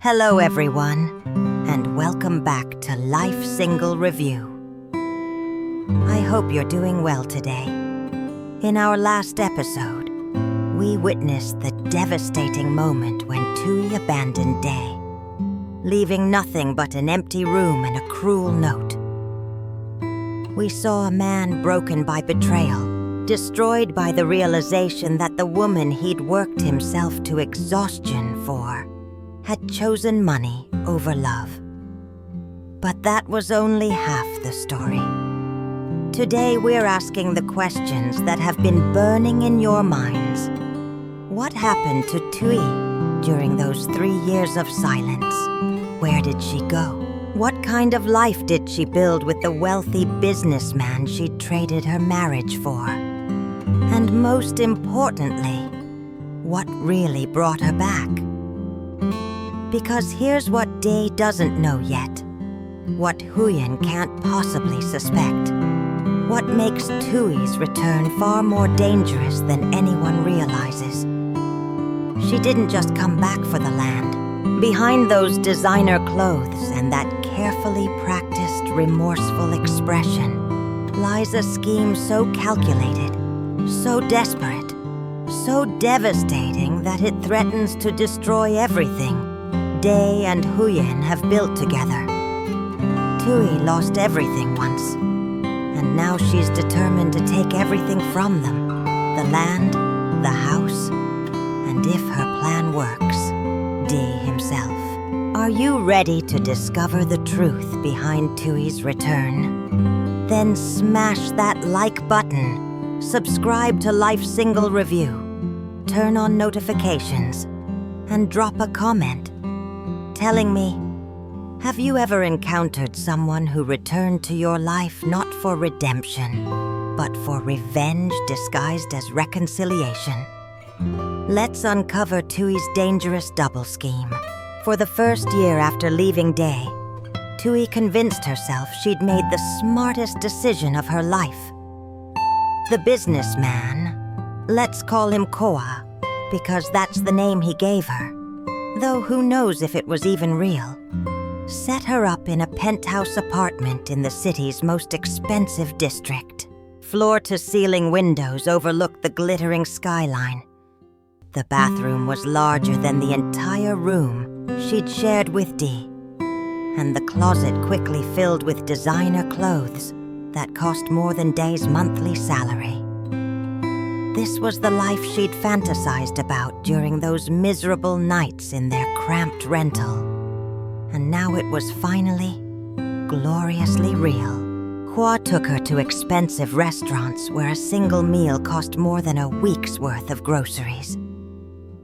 Hello everyone, and welcome back to Life Single Review. I hope you're doing well today. In our last episode, we witnessed the devastating moment when Thuy abandoned Day, leaving nothing but an empty room and a cruel note. We saw a man broken by betrayal, destroyed by the realization that the woman he'd worked himself to exhaustion for had chosen money over love. But that was only half the story. Today we're asking the questions that have been burning in your minds. What happened to Thuy during those 3 years of silence? Where did she go? What kind of life did she build with the wealthy businessman she'd traded her marriage for? And most importantly, what really brought her back? Because here's what Day doesn't know yet. What Huyen can't possibly suspect. What makes Thuy's return far more dangerous than anyone realizes. She didn't just come back for the land. Behind those designer clothes and that carefully practiced, remorseful expression lies a scheme so calculated, so desperate, so devastating that it threatens to destroy everything Day and Huyen have built together. Thuy lost everything once, and now she's determined to take everything from them. The land, the house, and if her plan works, Day himself. Are you ready to discover the truth behind Thuy's return? Then smash that like button, subscribe to Life Single Review, turn on notifications, and drop a comment telling me, have you ever encountered someone who returned to your life not for redemption, but for revenge disguised as reconciliation? Let's uncover Thuy's dangerous double scheme. For the first year after leaving Day, Thuy convinced herself she'd made the smartest decision of her life. The businessman, let's call him Koa, because that's the name he gave her, though who knows if it was even real, set her up in a penthouse apartment in the city's most expensive district. Floor-to-ceiling windows overlooked the glittering skyline. The bathroom was larger than the entire room she'd shared with Dee, and the closet quickly filled with designer clothes that cost more than Day's monthly salary. This was the life she'd fantasized about during those miserable nights in their cramped rental. And now it was finally gloriously real. Hua took her to expensive restaurants where a single meal cost more than a week's worth of groceries.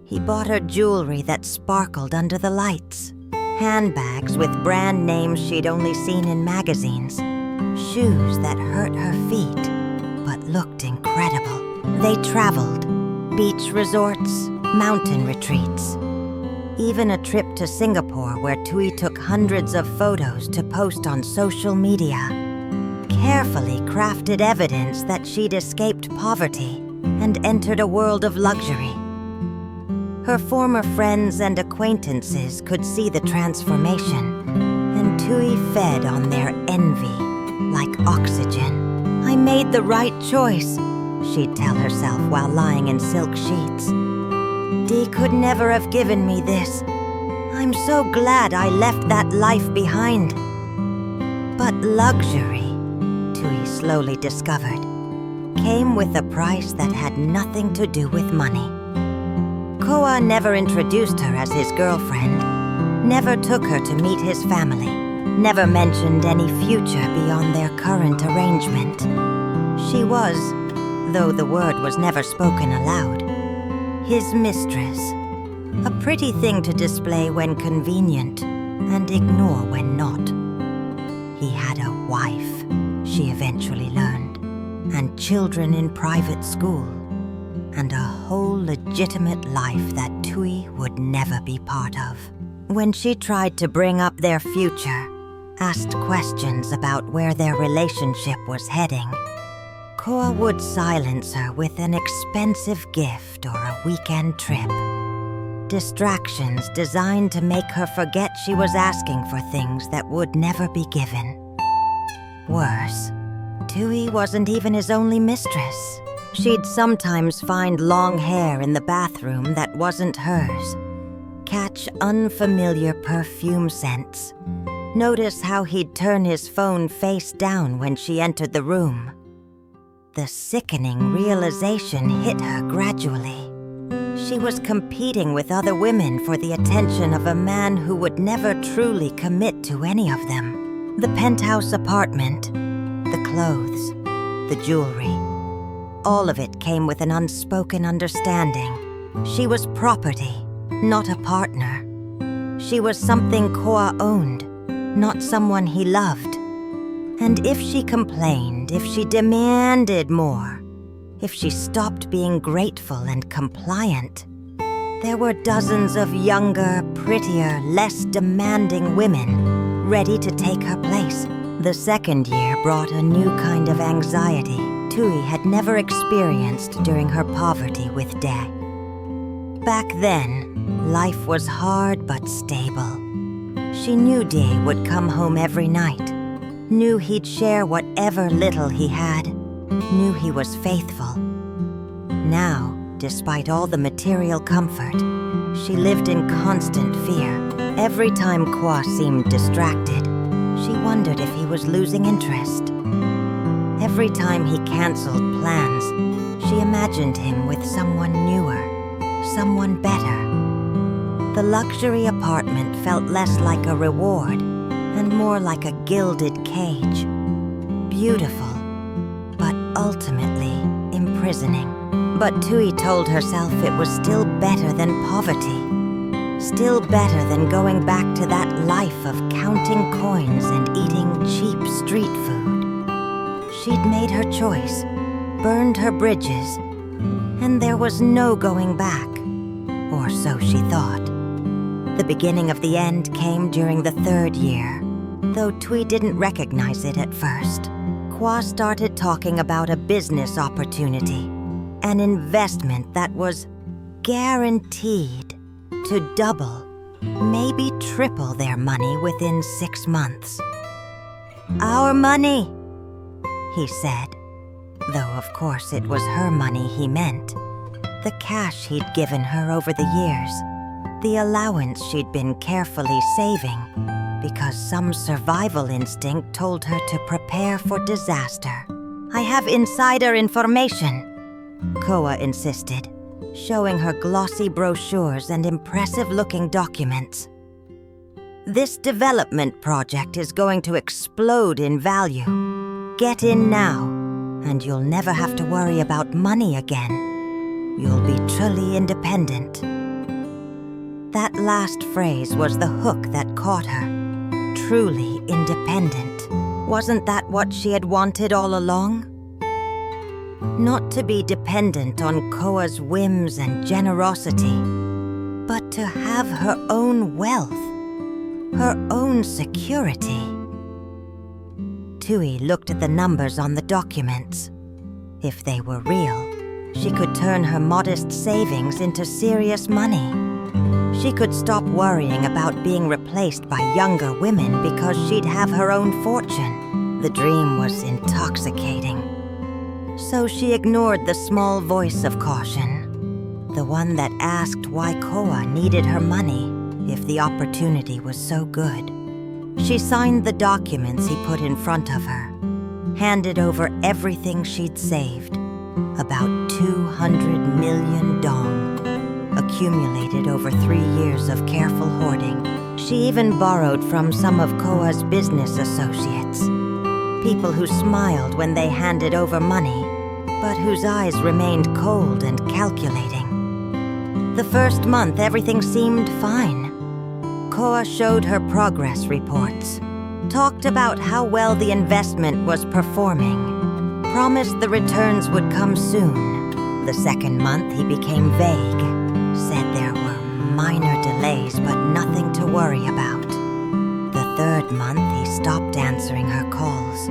He bought her jewelry that sparkled under the lights, handbags with brand names she'd only seen in magazines, shoes that hurt her feet but looked incredible. They traveled, beach resorts, mountain retreats, even a trip to Singapore where Thuy took hundreds of photos to post on social media. Carefully crafted evidence that she'd escaped poverty and entered a world of luxury. Her former friends and acquaintances could see the transformation, and Thuy fed on their envy like oxygen. I made the right choice, she'd tell herself while lying in silk sheets. Dee could never have given me this. I'm so glad I left that life behind. But luxury, Thuy slowly discovered, came with a price that had nothing to do with money. Koa never introduced her as his girlfriend, never took her to meet his family, never mentioned any future beyond their current arrangement. She was, though the word was never spoken aloud, his mistress. A pretty thing to display when convenient and ignore when not. He had a wife, she eventually learned, and children in private school, and a whole legitimate life that Thuy would never be part of. When she tried to bring up their future, asked questions about where their relationship was heading, Koa would silence her with an expensive gift or a weekend trip. Distractions designed to make her forget she was asking for things that would never be given. Worse, Thuy wasn't even his only mistress. She'd sometimes find long hair in the bathroom that wasn't hers, catch unfamiliar perfume scents, notice how he'd turn his phone face down when she entered the room. The sickening realization hit her gradually. She was competing with other women for the attention of a man who would never truly commit to any of them. The penthouse apartment, the clothes, the jewelry, all of it came with an unspoken understanding. She was property, not a partner. She was something Koa owned, not someone he loved. And if she complained, if she demanded more, if she stopped being grateful and compliant, there were dozens of younger, prettier, less demanding women ready to take her place. The second year brought a new kind of anxiety Thuy had never experienced during her poverty with De. Back then, life was hard but stable. She knew De would come home every night, knew he'd share whatever little he had, knew he was faithful. Now, despite all the material comfort, she lived in constant fear. Every time Kwa seemed distracted, she wondered if he was losing interest. Every time he canceled plans, she imagined him with someone newer, someone better. The luxury apartment felt less like a reward and more like a gilded cage. Beautiful, but ultimately imprisoning. But Thuy told herself it was still better than poverty. Still better than going back to that life of counting coins and eating cheap street food. She'd made her choice, burned her bridges, and there was no going back. Or so she thought. The beginning of the end came during the third year, though Thuy didn't recognize it at first. Kwa started talking about a business opportunity, an investment that was guaranteed to double, maybe triple their money within 6 months. "Our money," he said, though of course it was her money he meant, the cash he'd given her over the years, the allowance she'd been carefully saving, because some survival instinct told her to prepare for disaster. "I have insider information," Koa insisted, showing her glossy brochures and impressive-looking documents. "This development project is going to explode in value. Get in now, and you'll never have to worry about money again. You'll be truly independent." That last phrase was the hook that caught her. Truly independent. Wasn't that what she had wanted all along? Not to be dependent on Koa's whims and generosity, but to have her own wealth, her own security. Thuy looked at the numbers on the documents. If they were real, she could turn her modest savings into serious money. She could stop worrying about being replaced by younger women because she'd have her own fortune. The dream was intoxicating. So she ignored the small voice of caution, the one that asked why Koa needed her money if the opportunity was so good. She signed the documents he put in front of her, handed over everything she'd saved, about 200 million dong, accumulated over 3 years of careful hoarding. She even borrowed from some of Koa's business associates, people who smiled when they handed over money, but whose eyes remained cold and calculating. The first month, everything seemed fine. Koa showed her progress reports, talked about how well the investment was performing, promised the returns would come soon. The second month, he became vague, said there were minor delays but nothing to worry about. The third month, he stopped answering her calls.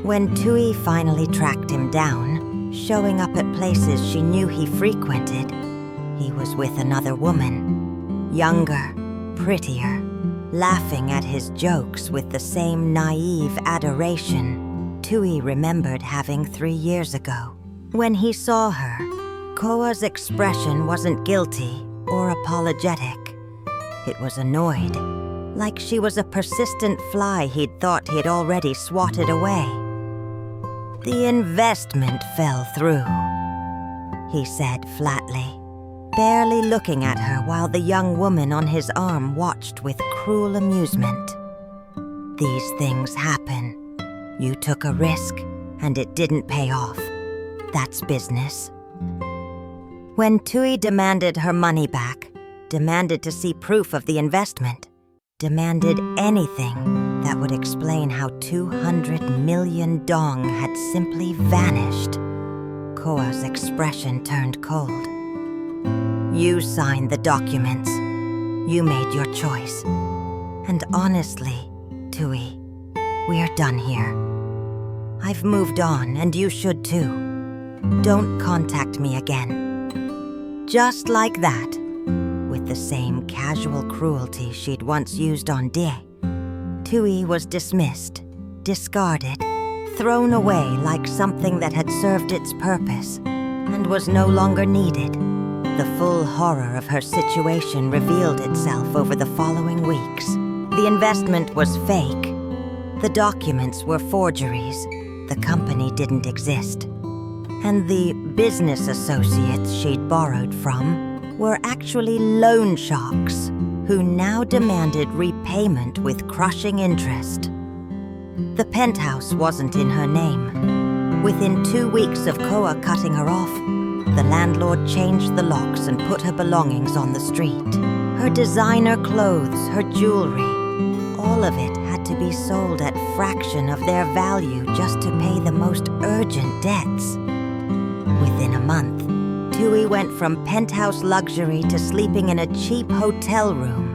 When Thuy finally tracked him down, showing up at places she knew he frequented, He was with another woman, younger, prettier, laughing at his jokes with the same naive adoration Thuy remembered having 3 years ago. When he saw her, Koa's expression wasn't guilty or apologetic. It was annoyed, like she was a persistent fly he'd thought he'd already swatted away. "The investment fell through," he said flatly, barely looking at her while the young woman on his arm watched with cruel amusement. "These things happen. You took a risk, and it didn't pay off. That's business." When Thuy demanded her money back, demanded to see proof of the investment, demanded anything that would explain how 200 million dong had simply vanished, Koa's expression turned cold. "You signed the documents. You made your choice. And honestly, Thuy, we're done here. I've moved on, and you should too. Don't contact me again." Just like that, with the same casual cruelty she'd once used on Dae, Thuy was dismissed, discarded, thrown away like something that had served its purpose and was no longer needed. The full horror of her situation revealed itself over the following weeks. The investment was fake. The documents were forgeries. The company didn't exist. And the business associates she'd borrowed from were actually loan sharks who now demanded repayment with crushing interest. The penthouse wasn't in her name. Within 2 weeks of Koa cutting her off, the landlord changed the locks and put her belongings on the street. Her designer clothes, her jewelry, all of it had to be sold at fraction of their value just to pay the most urgent debts. Within a month, Thuy went from penthouse luxury to sleeping in a cheap hotel room,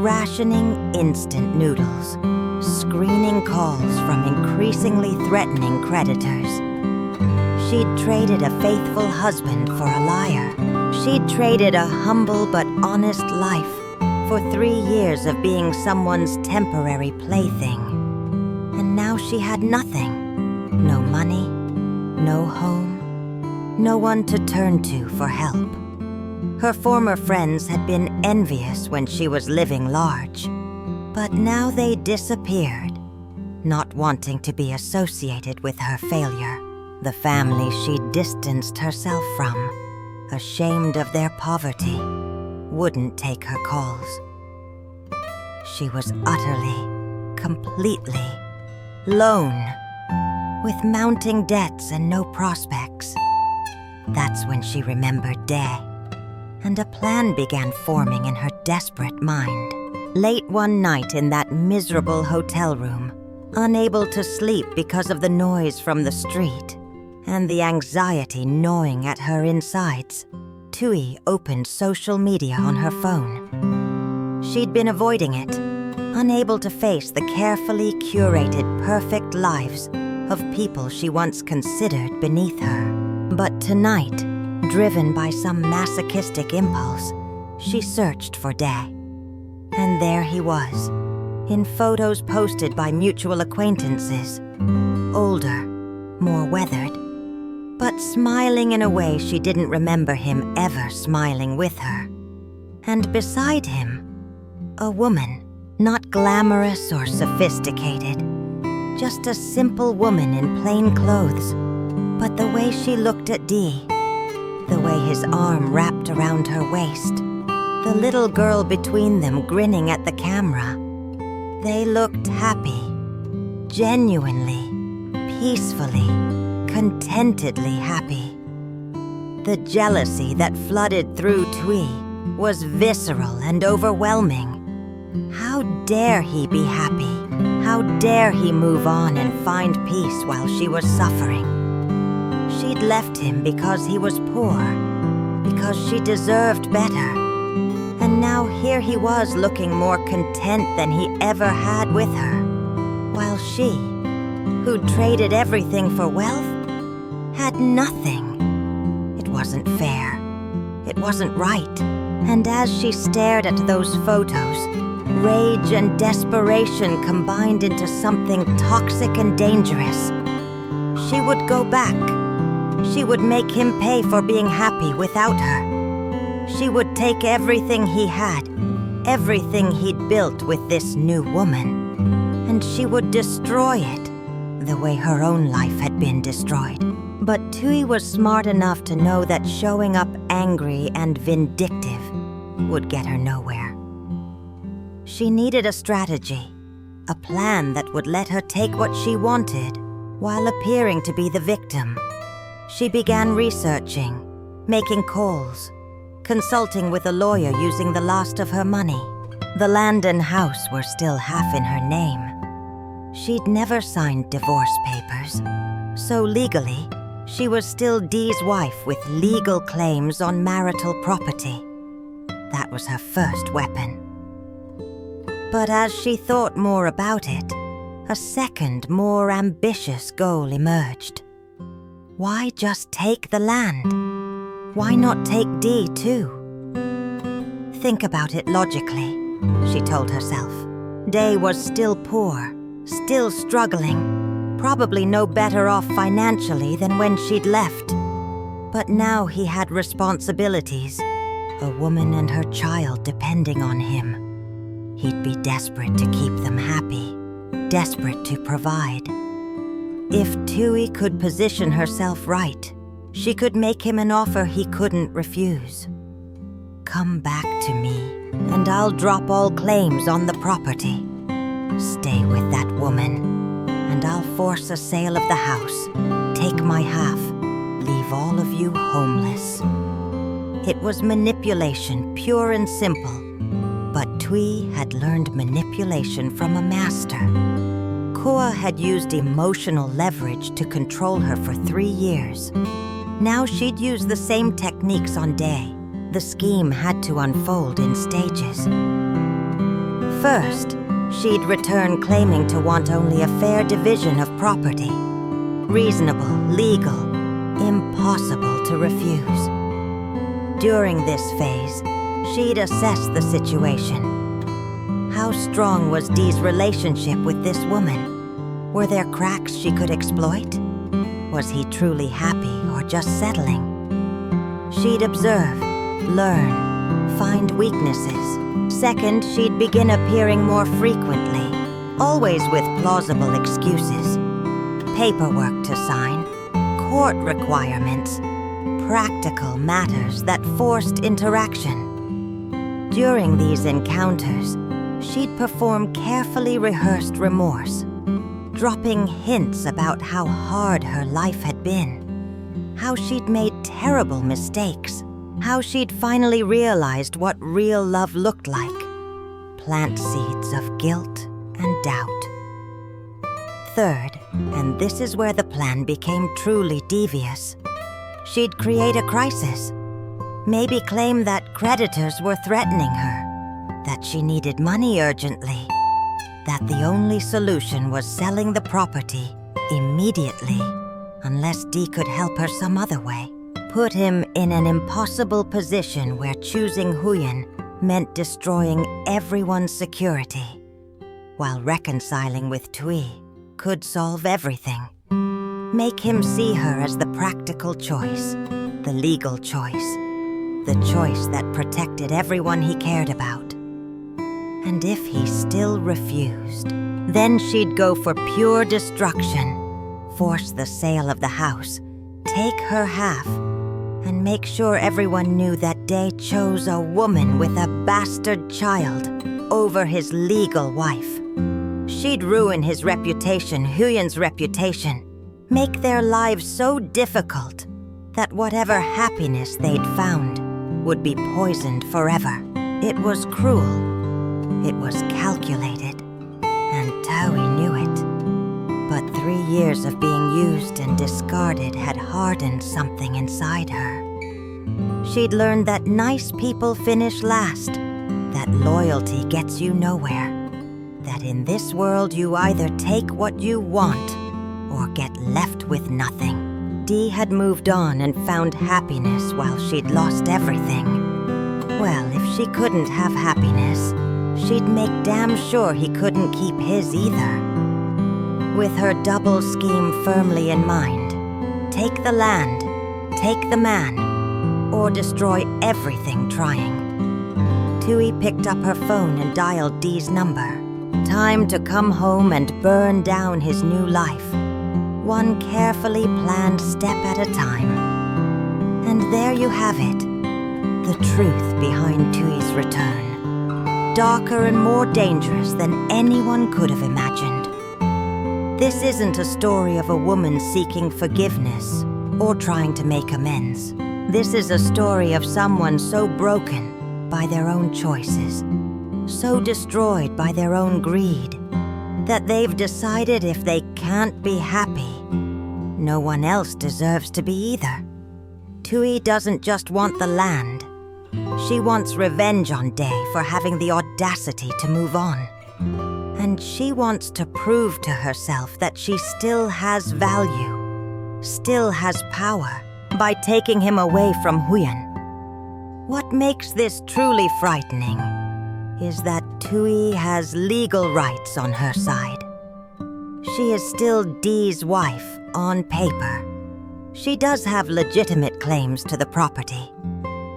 rationing instant noodles, screening calls from increasingly threatening creditors. She'd traded a faithful husband for a liar. She'd traded a humble but honest life for 3 years of being someone's temporary plaything. And now she had nothing. No money, no home, no one to turn to for help. Her former friends had been envious when she was living large, but now they disappeared, not wanting to be associated with her failure. The family she'd distanced herself from, ashamed of their poverty, wouldn't take her calls. She was utterly, completely lone, with mounting debts and no prospects. That's when she remembered Dae, and a plan began forming in her desperate mind. Late one night in that miserable hotel room, unable to sleep because of the noise from the street and the anxiety gnawing at her insides, Thuy opened social media on her phone. She'd been avoiding it, unable to face the carefully curated perfect lives of people she once considered beneath her. But tonight, driven by some masochistic impulse, she searched for Dae. And there he was, in photos posted by mutual acquaintances, older, more weathered, but smiling in a way she didn't remember him ever smiling with her. And beside him, a woman, not glamorous or sophisticated, just a simple woman in plain clothes. But the way she looked at Dee, the way his arm wrapped around her waist, the little girl between them grinning at the camera, they looked happy, genuinely, peacefully, contentedly happy. The jealousy that flooded through Thuy was visceral and overwhelming. How dare he be happy? How dare he move on and find peace while she was suffering? She'd left him because he was poor, because she deserved better. And now here he was looking more content than he ever had with her, while she, who'd traded everything for wealth, had nothing. It wasn't fair. It wasn't right. And as she stared at those photos, rage and desperation combined into something toxic and dangerous. She would go back. She would make him pay for being happy without her. She would take everything he had, everything he'd built with this new woman, and she would destroy it the way her own life had been destroyed. But Thuy was smart enough to know that showing up angry and vindictive would get her nowhere. She needed a strategy, a plan that would let her take what she wanted while appearing to be the victim. She began researching, making calls, consulting with a lawyer using the last of her money. The land and house were still half in her name. She'd never signed divorce papers, so legally, she was still Dee's wife with legal claims on marital property. That was her first weapon. But as she thought more about it, a second, more ambitious goal emerged. Why just take the land? Why not take Dee too? Think about it logically, she told herself. Day was still poor, still struggling, probably no better off financially than when she'd left. But now he had responsibilities, a woman and her child depending on him. He'd be desperate to keep them happy, desperate to provide. If Thuy could position herself right, she could make him an offer he couldn't refuse. Come back to me, and I'll drop all claims on the property. Stay with that woman, and I'll force a sale of the house, take my half, leave all of you homeless. It was manipulation, pure and simple, but Thuy had learned manipulation from a master. Koa had used emotional leverage to control her for 3 years. Now she'd use the same techniques on Day. The scheme had to unfold in stages. First, she'd return claiming to want only a fair division of property. Reasonable, legal, impossible to refuse. During this phase, she'd assess the situation. How strong was Dee's relationship with this woman? Were there cracks she could exploit? Was he truly happy or just settling? She'd observe, learn, find weaknesses. Second, she'd begin appearing more frequently, always with plausible excuses. Paperwork to sign, court requirements, practical matters that forced interaction. During these encounters, she'd perform carefully rehearsed remorse, dropping hints about how hard her life had been, how she'd made terrible mistakes, how she'd finally realized what real love looked like. Plant seeds of guilt and doubt. Third, and this is where the plan became truly devious, she'd create a crisis. Maybe claim that creditors were threatening her, that she needed money urgently, that the only solution was selling the property immediately, unless Dee could help her some other way. Put him in an impossible position where choosing Huyen meant destroying everyone's security, while reconciling with Thuy could solve everything. Make him see her as the practical choice, the legal choice, the choice that protected everyone he cared about. And if he still refused, then she'd go for pure destruction, force the sale of the house, take her half, and make sure everyone knew that Day chose a woman with a bastard child over his legal wife. She'd ruin his reputation, Huyen's reputation, make their lives so difficult that whatever happiness they'd found would be poisoned forever. It was cruel. It was calculated, and Thuy knew it. But 3 years of being used and discarded had hardened something inside her. She'd learned that nice people finish last, that loyalty gets you nowhere, that in this world you either take what you want or get left with nothing. Dee had moved on and found happiness while she'd lost everything. Well, if she couldn't have happiness, she'd make damn sure he couldn't keep his either. With her double scheme firmly in mind, take the land, take the man, or destroy everything trying. Thuy picked up her phone and dialed Dee's number. Time to come home and burn down his new life, one carefully planned step at a time. And there you have it, the truth behind Thuy's return. Darker and more dangerous than anyone could have imagined. This isn't a story of a woman seeking forgiveness or trying to make amends. This is a story of someone so broken by their own choices, so destroyed by their own greed, that they've decided if they can't be happy, no one else deserves to be either. Thuy doesn't just want the land. She wants revenge on Dae for having the audacity to move on. And she wants to prove to herself that she still has value, still has power, by taking him away from Huyen. What makes this truly frightening is that Thuy has legal rights on her side. She is still Dee's wife on paper. She does have legitimate claims to the property,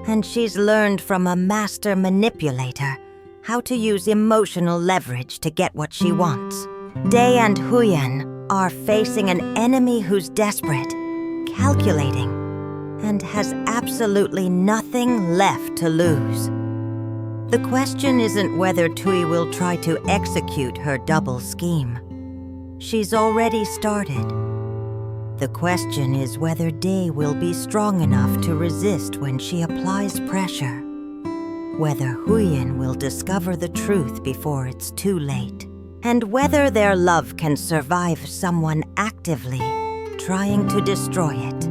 and she's learned from a master manipulator how to use emotional leverage to get what she wants. Dae and Huyen are facing an enemy who's desperate, calculating, and has absolutely nothing left to lose. The question isn't whether Thuy will try to execute her double scheme. She's already started. The question is whether Dae will be strong enough to resist when she applies pressure. Whether Huyen will discover the truth before it's too late, and whether their love can survive someone actively trying to destroy it.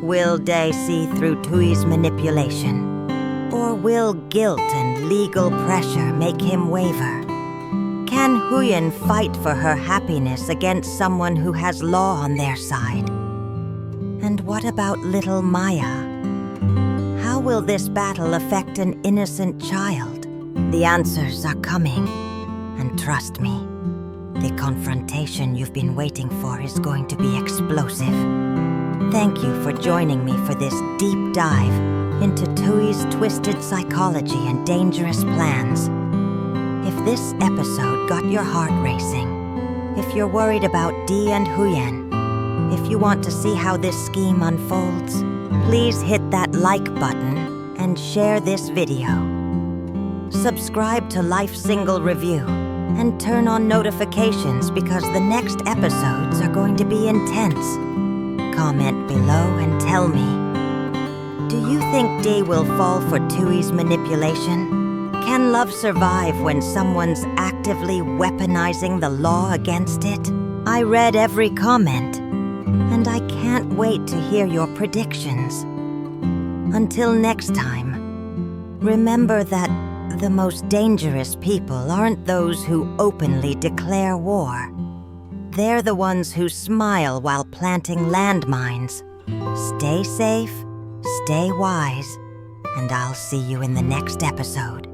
Will Dae see through Thuy's manipulation, or will guilt and legal pressure make him waver? Can Huyen fight for her happiness against someone who has law on their side? And what about little Maya? How will this battle affect an innocent child? The answers are coming, and trust me, the confrontation you've been waiting for is going to be explosive. Thank you for joining me for this deep dive into Thuy's twisted psychology and dangerous plans. If this episode got your heart racing, if you're worried about Dee and Huyen, if you want to see how this scheme unfolds, please hit that like button and share this video. Subscribe to Life Single Review and turn on notifications because the next episodes are going to be intense. Comment below and tell me, do you think Dae will fall for Thuy's manipulation? Can love survive when someone's actively weaponizing the law against it? I read every comment, and I can't wait to hear your predictions. Until next time, remember that the most dangerous people aren't those who openly declare war. They're the ones who smile while planting landmines. Stay safe, stay wise, and I'll see you in the next episode.